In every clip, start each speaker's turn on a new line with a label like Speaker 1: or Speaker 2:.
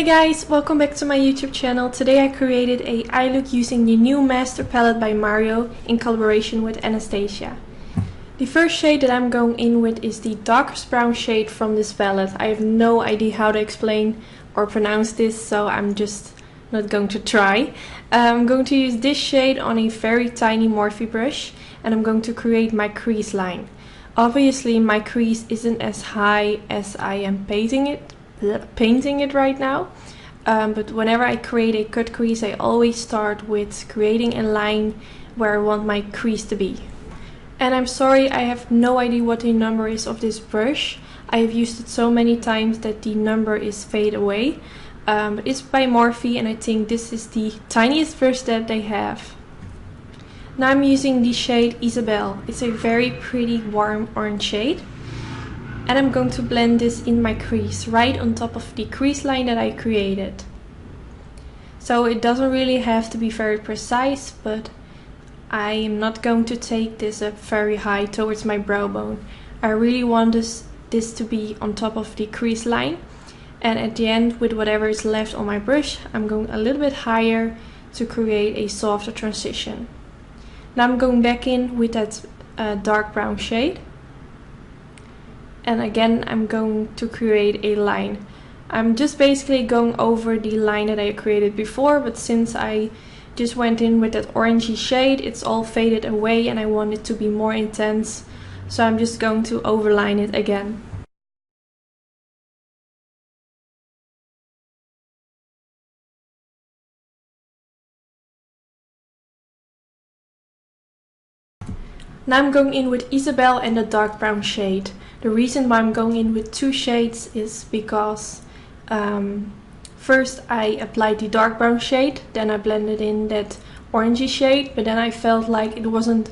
Speaker 1: Hey guys, welcome back to my YouTube channel. Today I created a eye look using the new Master palette by Mario in collaboration with Anastasia. The first shade that I'm going in with is the darkest brown shade from this palette. I have no idea how to explain or pronounce this, so I'm just not going to try. I'm going to use this shade on a very tiny Morphe brush and I'm going to create my crease line. Obviously my crease isn't as high as I am painting it right now, but whenever I create a cut crease I always start with creating a line where I want my crease to be. And I'm sorry, I have no idea what the number is of this brush. I have used it so many times that the number is fade away, but it's by Morphe and I think this is the tiniest brush that they have. Now I'm using the shade Isabelle. It's a very pretty warm orange shade. And I'm going to blend this in my crease, right on top of the crease line that I created. So it doesn't really have to be very precise, but I am not going to take this up very high towards my brow bone. I really want this to be on top of the crease line. And at the end, with whatever is left on my brush, I'm going a little bit higher to create a softer transition. Now I'm going back in with that dark brown shade. And again I'm going to create a line. I'm just basically going over the line that I created before, but since I just went in with that orangey shade, it's all faded away and I want it to be more intense. So I'm just going to overline it again. Now I'm going in with Isabelle and the dark brown shade. The reason why I'm going in with two shades is because first I applied the dark brown shade, then I blended in that orangey shade, but then I felt like it wasn't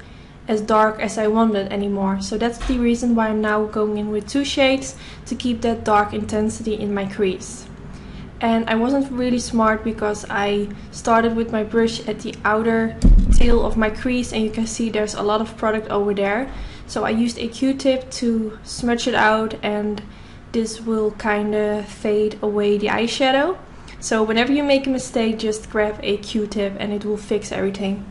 Speaker 1: as dark as I wanted anymore. So that's the reason why I'm now going in with two shades to keep that dark intensity in my crease. And I wasn't really smart because I started with my brush at the outer tail of my crease and you can see there's a lot of product over there. So I used a Q-tip to smudge it out and this will kind of fade away the eyeshadow. So whenever you make a mistake, just grab a Q-tip and it will fix everything.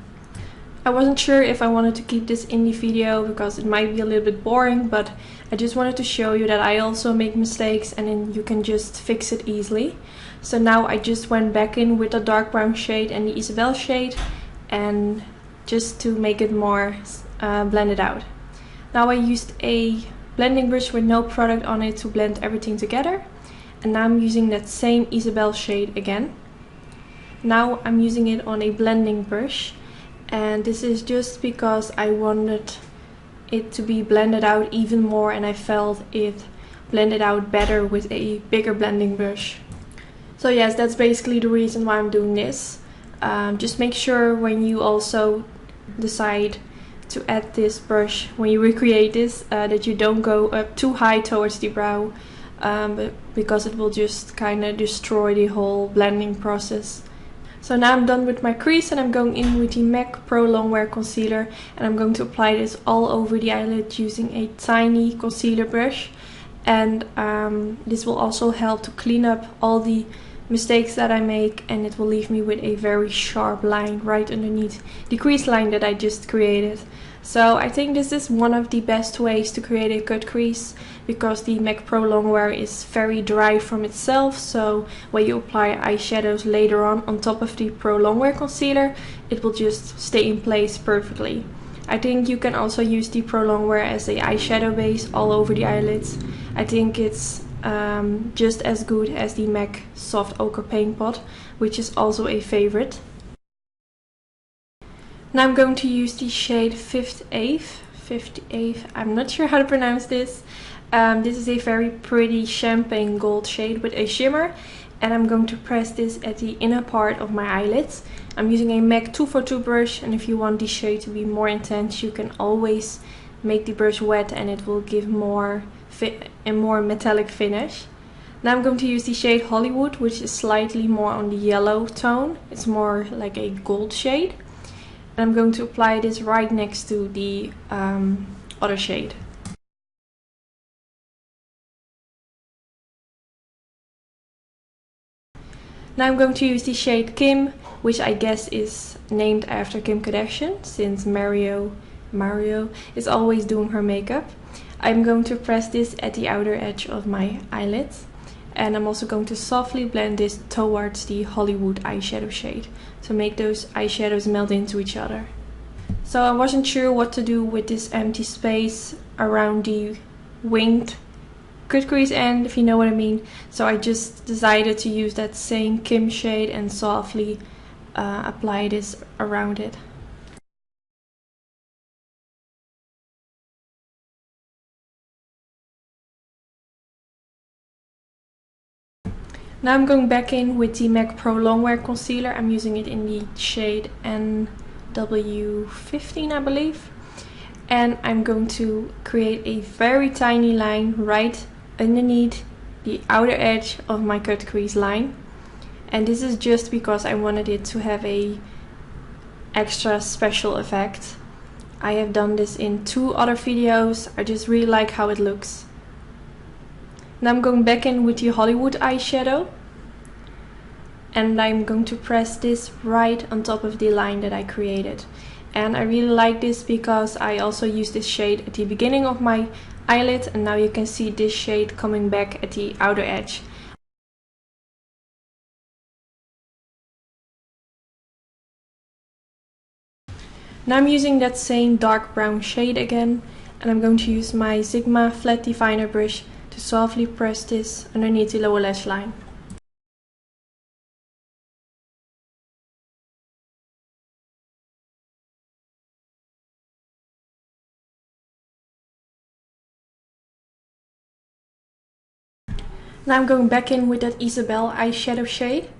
Speaker 1: I wasn't sure if I wanted to keep this in the video because it might be a little bit boring, but I just wanted to show you that I also make mistakes and then you can just fix it easily. So now I just went back in with the dark brown shade and the Isabelle shade and just to make it more blended out. Now I used a blending brush with no product on it to blend everything together. And now I'm using that same Isabelle shade again. Now I'm using it on a blending brush. And this is just because I wanted it to be blended out even more and I felt it blended out better with a bigger blending brush. So yes, that's basically the reason why I'm doing this. Just make sure when you also decide to add this brush, when you recreate this, that you don't go up too high towards the brow, because it will just kind of destroy the whole blending process. So now I'm done with my crease and I'm going in with the MAC Pro Longwear Concealer and I'm going to apply this all over the eyelid using a tiny concealer brush. And this will also help to clean up all the mistakes that I make and it will leave me with a very sharp line right underneath the crease line that I just created. So I think this is one of the best ways to create a cut crease because the MAC Pro Longwear is very dry from itself, so when you apply eyeshadows later on top of the Pro Longwear concealer, it will just stay in place perfectly. I think you can also use the Pro Longwear as a eyeshadow base all over the eyelids. I think it's just as good as the MAC Soft Ochre Paint Pot, which is also a favorite. Now I'm going to use the shade 58th, I'm not sure how to pronounce this. This is a very pretty champagne gold shade with a shimmer. and I'm going to press this at the inner part of my eyelids. I'm using a MAC 242 brush, and if you want the shade to be more intense, you can always make the brush wet and it will give a more metallic finish. Now I'm going to use the shade Hollywood, which is slightly more on the yellow tone. It's more like a gold shade. And I'm going to apply this right next to the other shade. Now I'm going to use the shade Kim, which I guess is named after Kim Kardashian, since Mario is always doing her makeup. I'm going to press this at the outer edge of my eyelids. And I'm also going to softly blend this towards the Hollywood eyeshadow shade to make those eyeshadows melt into each other. So I wasn't sure what to do with this empty space around the winged cut crease end, if you know what I mean. So I just decided to use that same Kim shade and softly apply this around it. Now I'm going back in with the MAC Pro Longwear Concealer. I'm using it in the shade NW15, I believe. And I'm going to create a very tiny line right underneath the outer edge of my cut crease line. And this is just because I wanted it to have a extra special effect. I have done this in 2 other videos. I just really like how it looks. Now I'm going back in with the Hollywood eyeshadow, and I'm going to press this right on top of the line that I created. And I really like this because I also used this shade at the beginning of my eyelid, and now you can see this shade coming back at the outer edge. Now I'm using that same dark brown shade again, and I'm going to use my Sigma flat definer brush to softly press this underneath the lower lash line. Now I'm going back in with that Isabelle eyeshadow shade,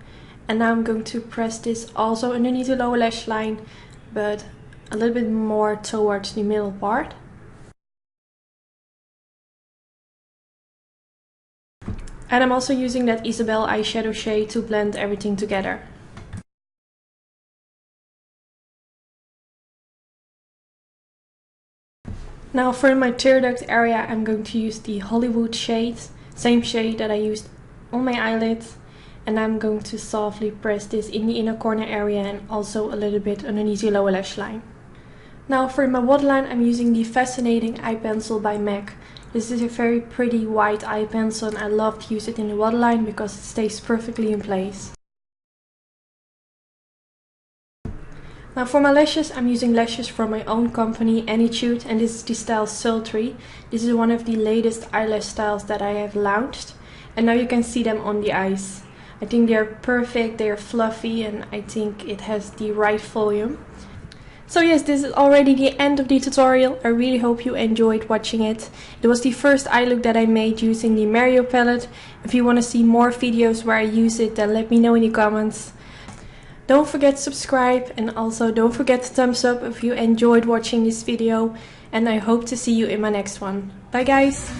Speaker 1: and now I'm going to press this also underneath the lower lash line, but a little bit more towards the middle part. And I'm also using that Isabelle eyeshadow shade to blend everything together. Now for my tear duct area, I'm going to use the Hollywood shade, same shade that I used on my eyelids. And I'm going to softly press this in the inner corner area and also a little bit underneath the lower lash line. Now for my waterline, I'm using the Fascinating Eye Pencil by MAC. This is a very pretty white eye pencil, and I love to use it in the waterline because it stays perfectly in place. Now for my lashes, I'm using lashes from my own company, Anytude, and this is the style Sultry. This is one of the latest eyelash styles that I have launched, and now you can see them on the eyes. I think they're perfect, they're fluffy, and I think it has the right volume. So yes, this is already the end of the tutorial. I really hope you enjoyed watching it. It was the first eye look that I made using the Mario palette. If you want to see more videos where I use it, then let me know in the comments. Don't forget to subscribe, and also don't forget to thumbs up if you enjoyed watching this video. And I hope to see you in my next one. Bye guys!